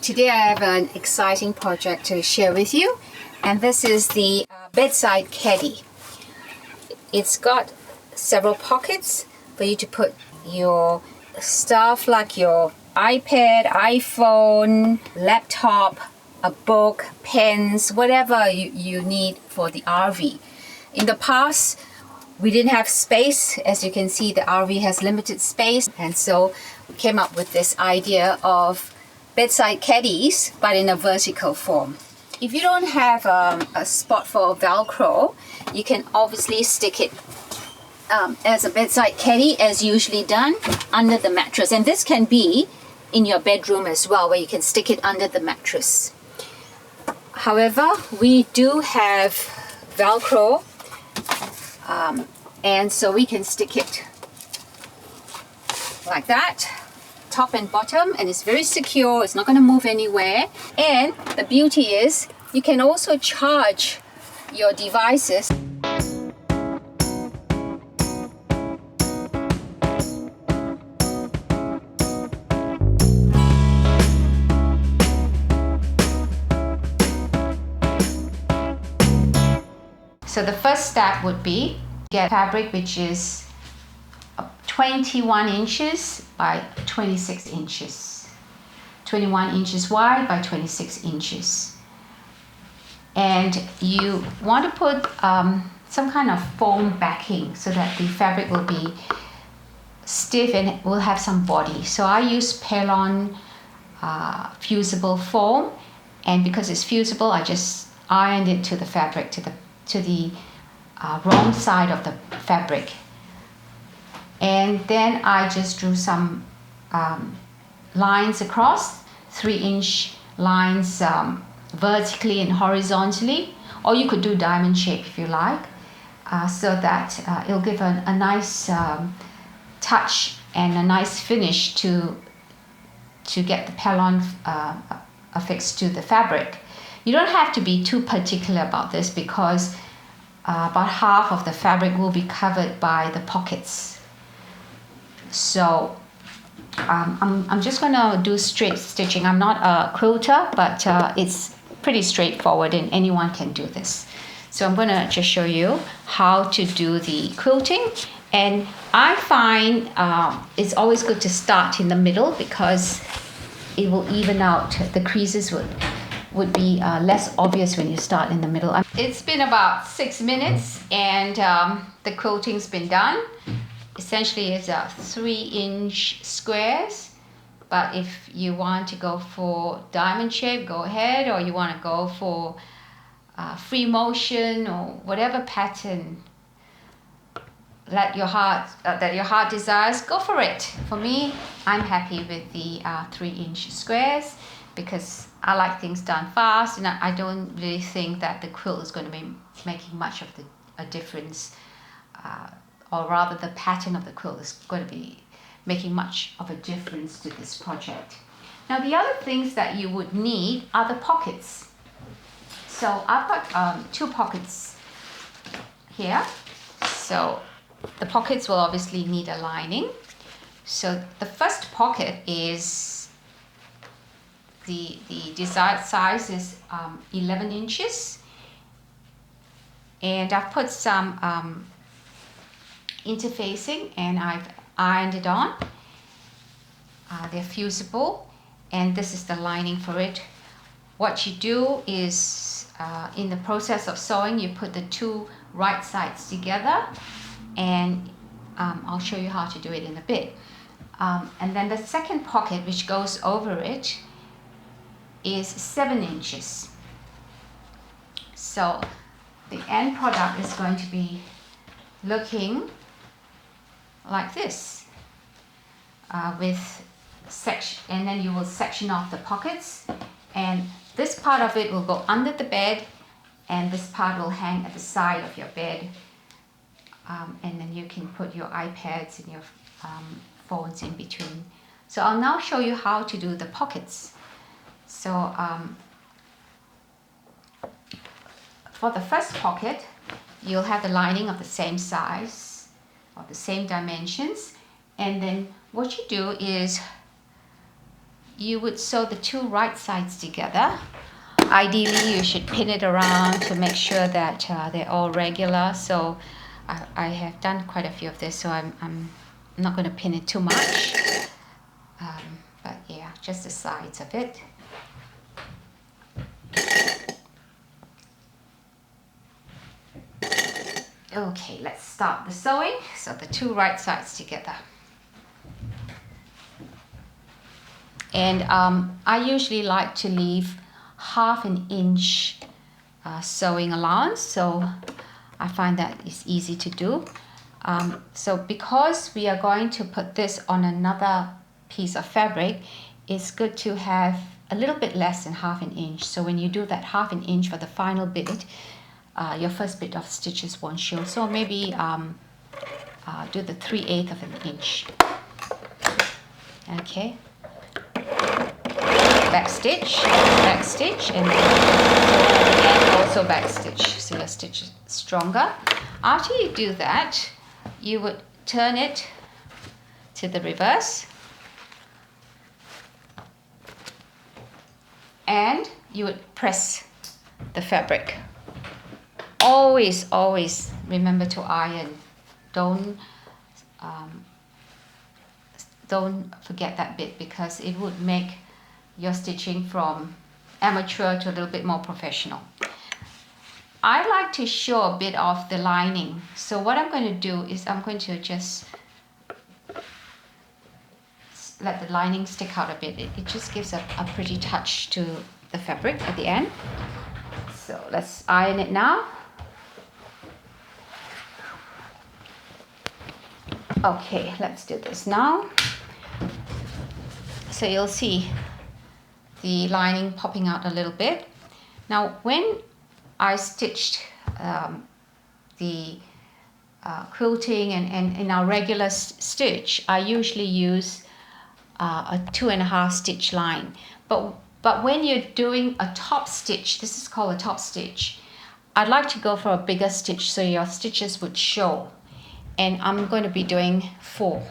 Today I have an exciting project to share with you, and this is the bedside caddy. It's got several pockets for you to put your stuff like your iPad, iPhone, laptop, a book, pens, whatever you need for the RV. In the past, we didn't have space. As you can see, the RV has limited space, and so we came up with this idea of bedside caddies, but in a vertical form. If you don't have a spot for Velcro, you can obviously stick it as a bedside caddy, as usually done, under the mattress. And this can be in your bedroom as well, where you can stick it under the mattress. However, we do have Velcro, and so we can stick it like that, top and bottom, and it's very secure. It's not going to move anywhere. And the beauty is you can also charge your devices. So the first step would be get fabric which is 21 inches by 26 inches. 21 inches wide by 26 inches. And you want to put some kind of foam backing so that the fabric will be stiff and will have some body. So I use Pelon fusible foam, and because it's fusible, I just ironed it to the fabric, to the wrong side of the fabric. And then I just drew some lines across, 3-inch lines vertically and horizontally, or you could do diamond shape if you like, so that it'll give a nice touch and a nice finish to get the Pelon affixed to the fabric. You don't have to be too particular about this, because about half of the fabric will be covered by the pockets. So I'm just going to do straight stitching. I'm not a quilter, but it's pretty straightforward and anyone can do this. So I'm going to just show you how to do the quilting. And I find it's always good to start in the middle, because it will even out. The creases would be less obvious when you start in the middle. It's been about 6 minutes and the quilting's been done. Essentially it's 3-inch squares, but if you want to go for diamond shape, go ahead, or you want to go for free motion or whatever pattern that your heart desires, go for it. For me, I'm happy with the 3-inch squares, because I like things done fast, and I don't really think that the quilt is going to be making much of a difference, or rather the pattern of the quilt is going to be making much of a difference to this project. Now the other things that you would need are the pockets. So I've got 2 pockets here. So the pockets will obviously need a lining. So the first pocket is the desired size is 11 inches, and I've put some interfacing and I've ironed it on. They're fusible, and this is the lining for it. What you do is in the process of sewing, you put the 2 right sides together, and I'll show you how to do it in a bit. And then the second pocket, which goes over it, is 7 inches. So the end product is going to be looking like this, with section, and then you will section off the pockets, and this part of it will go under the bed, and this part will hang at the side of your bed, and then you can put your iPads and your phones in between. So I'll now show you how to do the pockets. So for the first pocket, you'll have the lining of the same size, of the same dimensions, and then what you do is you would sew the two right sides together. Ideally, you should pin it around to make sure that they're all regular. So I have done quite a few of this, so I'm not going to pin it too much. But yeah, just the sides of it. Okay, let's start the sewing. So the two right sides together. And I usually like to leave ½ inch sewing allowance, so I find that it's easy to do. So because we are going to put this on another piece of fabric, it's good to have a little bit less than ½ inch. So when you do that ½ inch for the final bit, your first bit of stitches won't show. So maybe do the 3/8 of an inch. Okay. Back stitch, and also back stitch, so your stitch is stronger. After you do that, you would turn it to the reverse, and you would press the fabric. Always remember to iron. Don't forget that bit, because it would make your stitching from amateur to a little bit more professional. I like to show a bit of the lining. So what I'm going to do is I'm going to just let the lining stick out a bit. It just gives a pretty touch to the fabric at the end. So let's iron it now. Okay, let's do this now. So you'll see the lining popping out a little bit. Now when I stitched the quilting and in our regular stitch, I usually use a 2.5 stitch line. But when you're doing a top stitch, this is called a top stitch, I'd like to go for a bigger stitch so your stitches would show. And I'm going to be doing four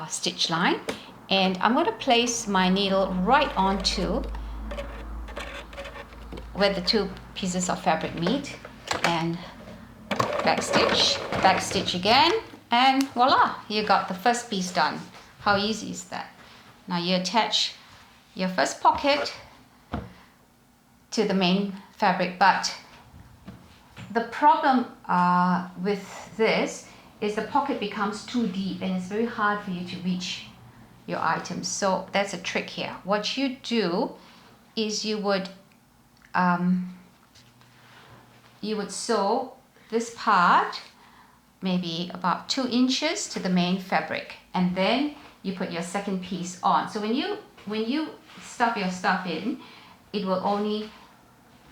stitch line. And I'm going to place my needle right onto where the two pieces of fabric meet, and back stitch again, and voila, you got the first piece done. How easy is that? Now you attach your first pocket to the main fabric, but the problem with this is the pocket becomes too deep and it's very hard for you to reach your items. So that's a trick here. What you do is you would sew this part maybe about 2 inches to the main fabric, and then you put your second piece on. So when you stuff your stuff in, it will only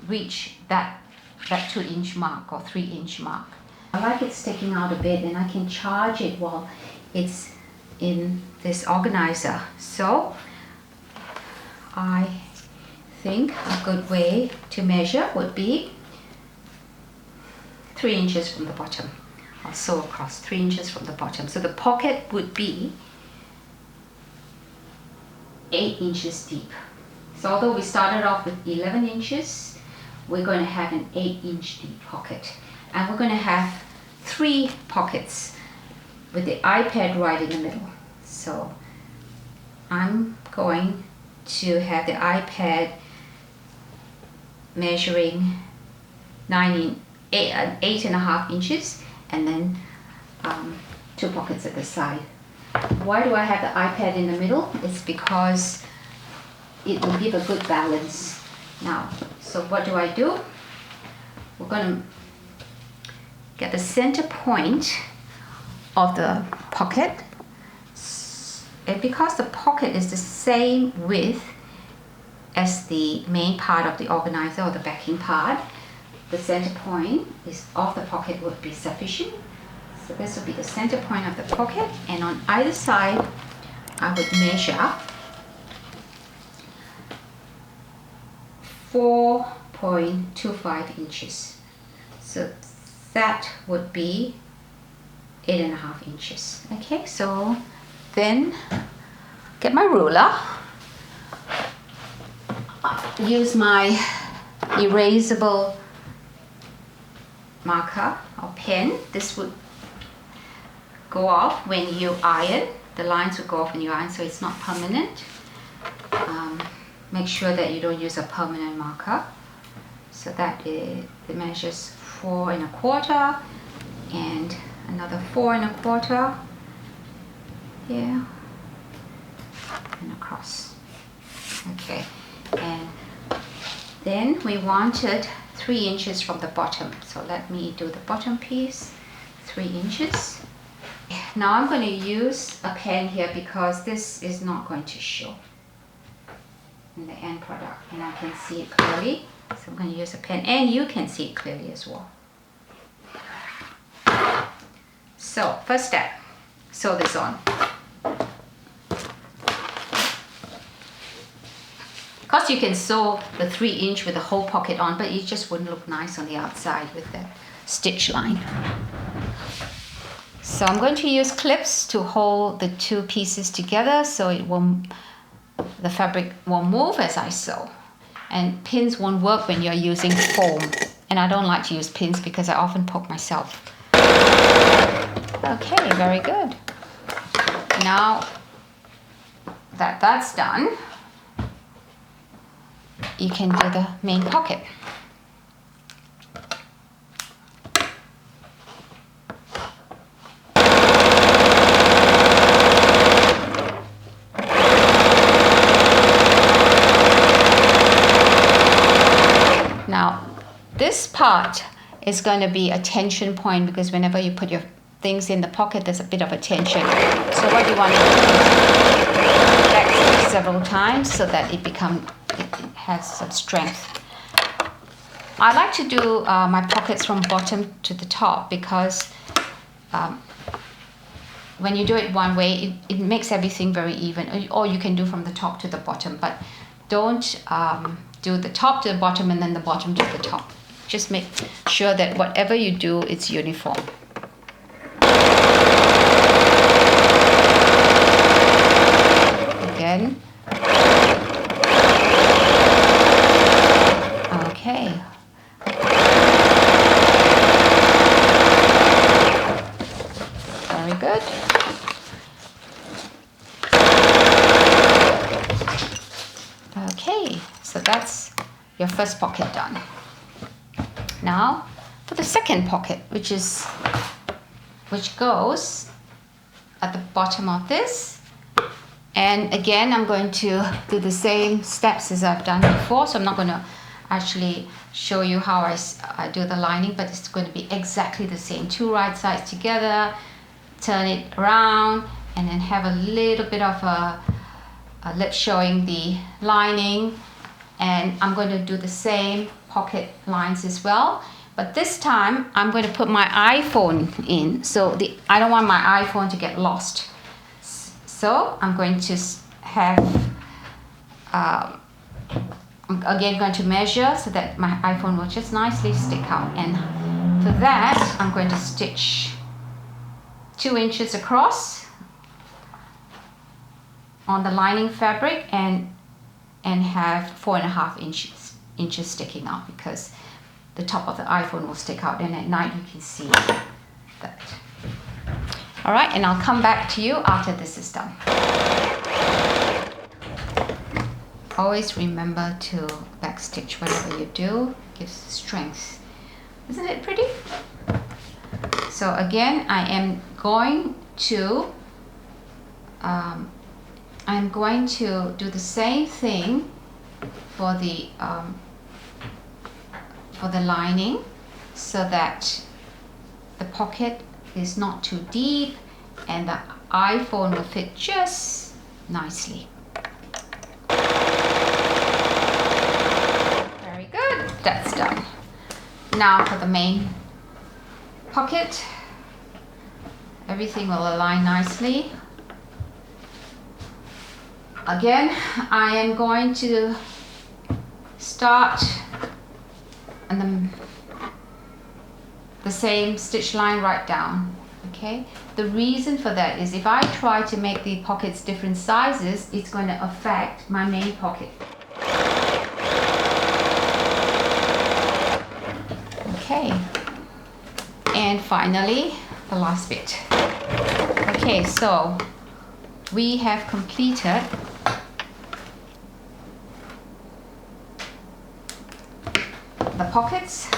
reach that 2-inch mark or 3-inch mark. I like it sticking out a bit, and I can charge it while it's in this organizer. So I think a good way to measure would be 3 inches from the bottom. I'll sew across 3 inches from the bottom. So the pocket would be 8 inches deep. So although we started off with 11 inches, we're going to have an 8-inch deep pocket. And we're going to have 3 pockets with the iPad right in the middle. So I'm going to have the iPad measuring 8.5 inches, and then 2 pockets at the side. Why do I have the iPad in the middle? It's because it will give a good balance. Now, so what do? We're going to get the center point of the pocket, and because the pocket is the same width as the main part of the organizer or the backing part, the center point of the pocket would be sufficient. So this would be the center point of the pocket, and on either side I would measure 4.25 inches. So that would be 8.5 inches. Okay, so then get my ruler, use my erasable marker or pen. This would go off when you iron. The lines will go off when you iron, so it's not permanent. Make sure that you don't use a permanent marker. So that it measures 4 1/4 and another 4 1/4 here and across. Okay, and then we wanted 3 inches from the bottom. So let me do the bottom piece, 3 inches. Now I'm going to use a pen here because this is not going to show in the end product and I can see it clearly. So I'm going to use a pen and you can see it clearly as well. So first step, sew this on. Of course you can sew the 3 inch with the whole pocket on, but it just wouldn't look nice on the outside with the stitch line. So I'm going to use clips to hold the 2 pieces together so the fabric won't move as I sew. And pins won't work when you're using foam. And I don't like to use pins because I often poke myself. Okay, very good. Now that that's done, you can do the main pocket. Now, this part is going to be a tension point because whenever you put your things in the pocket, there's a bit of a tension. So what you want to do is back several times so that it has some strength. I like to do my pockets from bottom to the top because when you do it one way, it makes everything very even. Or you can do from the top to the bottom, but don't do the top to the bottom and then the bottom to the top. Just make sure that whatever you do, it's uniform. Again. Okay. Very good. Okay, so that's your first pocket done. Now for the second pocket, which goes at the bottom of this. And again, I'm going to do the same steps as I've done before, so I'm not going to actually show you how I do the lining, but it's going to be exactly the same. 2 right sides together, turn it around, and then have a little bit of a lip showing the lining. And I'm going to do the same pocket lines as well, but this time I'm going to put my iPhone in, so I don't want my iPhone to get lost. So I'm going to have I'm again going to measure so that my iPhone will just nicely stick out, and for that I'm going to stitch 2 inches across on the lining fabric and have 4 1/2 inches sticking out because the top of the iPhone will stick out, and at night you can see that. All right, and I'll come back to you after this is done. Always remember to backstitch whatever you do. It gives strength. Isn't it pretty? So again, I am going to do the same thing for the lining so that the pocket is not too deep and the iPhone will fit just nicely. Very good, that's done. Now for the main pocket, everything will align nicely. Again, I am going to start and the same stitch line right down. Okay, the reason for that is if I try to make the pockets different sizes, it's going to affect my main pocket. Okay, and finally the last bit. Okay, so we have completed the pockets.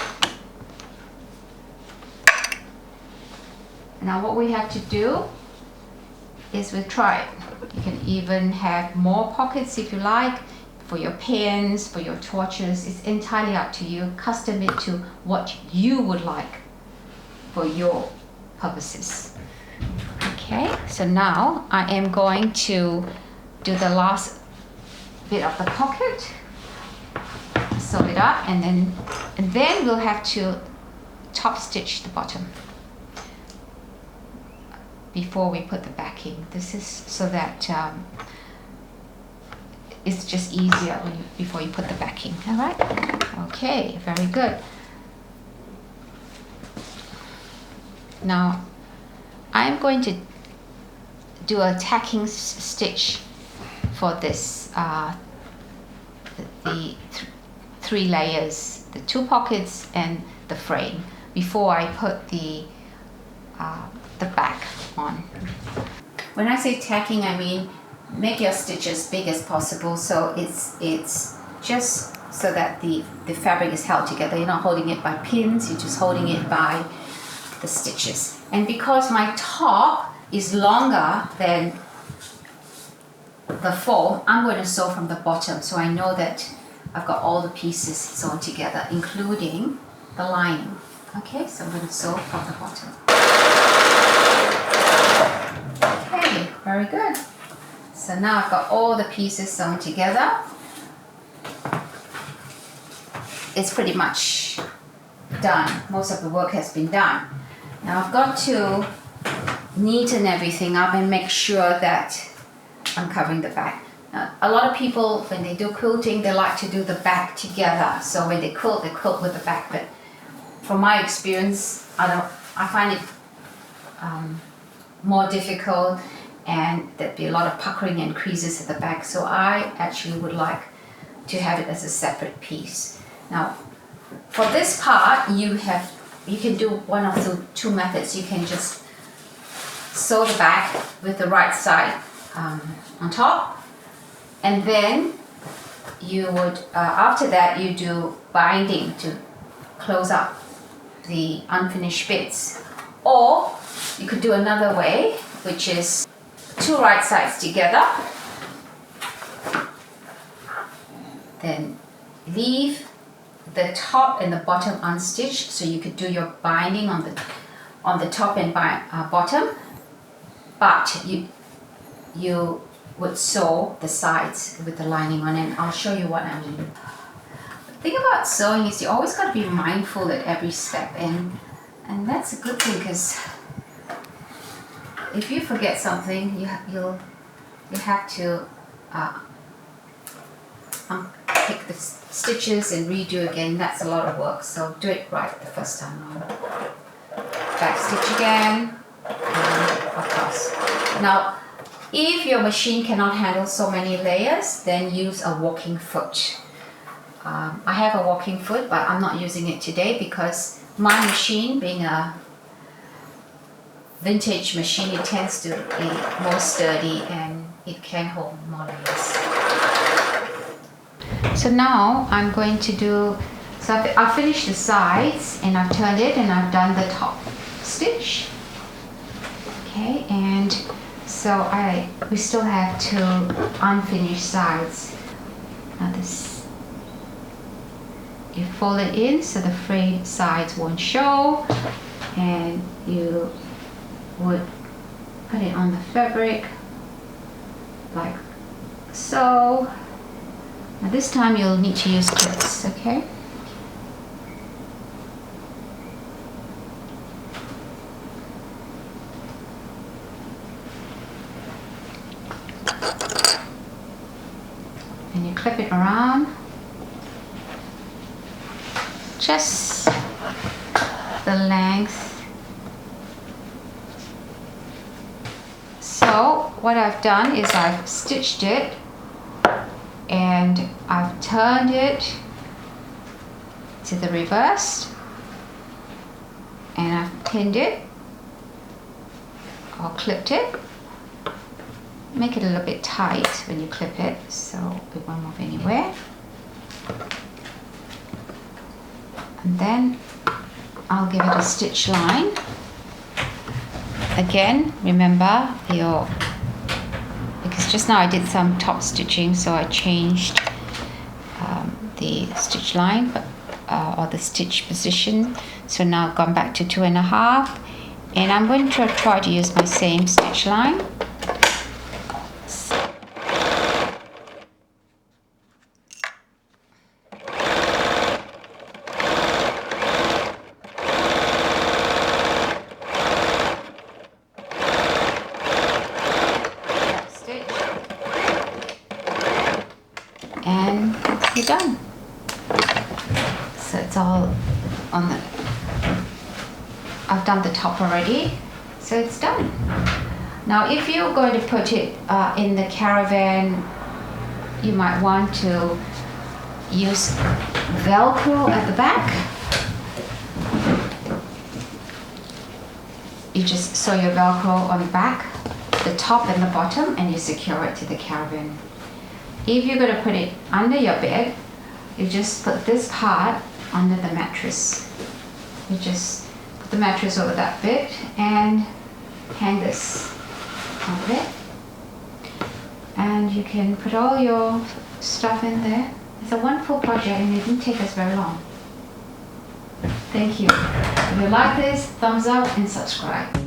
Now what we have to do is we'll try it. You can even have more pockets if you like, for your pens, for your torches. It's entirely up to you. Custom it to what you would like for your purposes. Okay, so now I am going to do the last bit of the pocket, sew it up, and then we'll have to top stitch the bottom before we put the backing. This is so that it's just easier before you put the backing. All right? Okay, very good. Now I'm going to do a tacking stitch for this, the three layers, the two pockets and the frame, before I put the back on. When I say tacking, I mean make your stitch as big as possible, so it's just so that the fabric is held together. You're not holding it by pins, you're just holding it by the stitches. And because my top is longer than the fold, I'm going to sew from the bottom, so I know that I've got all the pieces sewn together, including the lining. Okay, so I'm going to sew from the bottom. Okay, very good. So now I've got all the pieces sewn together. It's pretty much done. Most of the work has been done. Now I've got to neaten everything up and make sure that I'm covering the back. Now, a lot of people, when they do quilting, they like to do the back together. So when they quilt with the back. But from my experience, I find it more difficult, and there'd be a lot of puckering and creases at the back. So I actually would like to have it as a separate piece. Now, for this part, you can do one of the two methods. You can just sew the back with the right side on top, and then you would after that you do binding to close up the unfinished bits. Or you could do another way, which is two right sides together, then leave the top and the bottom unstitched, so you could do your binding on the top and bottom, but you would sew the sides with the lining on, and I'll show you what I mean. The thing about sewing is you always got to be mindful at every step, and that's a good thing, because if you forget something, you have to unpick the stitches and redo again. That's a lot of work, so do it right the first time around. Back stitch again, and across. Now, if your machine cannot handle so many layers, then use a walking foot. I have a walking foot, but I'm not using it today because my machine, being a vintage machine, it tends to be more sturdy and it can hold more layers. So now I'm going to do, so I've finished the sides and I've turned it and I've done the top stitch. Okay, and so we still have two unfinished sides. Now this, you fold it in so the frayed sides won't show, and you would put it on the fabric like so. Now this time you'll need to use clips, okay? And you clip it around, just the length what I've done is I've stitched it and I've turned it to the reverse and I've pinned it or clipped it. Make it a little bit tight when you clip it so it won't move anywhere. And then I'll give it a stitch line. Again, remember because just now I did some top stitching, so I changed the stitch line or the stitch position. So now I've gone back to 2.5, and I'm going to try to use my same stitch line. And you're done. So it's all on the, I've done the top already, so it's done. Now if you're going to put it in the caravan, you might want to use Velcro at the back. You just sew your Velcro on the back, the top and the bottom, and you secure it to the caravan. If you're going to put it under your bed, you just put this part under the mattress. You just put the mattress over that bit and hang this on it. And you can put all your stuff in there. It's a wonderful project and it didn't take us very long. Thank you. If you like this, thumbs up and subscribe.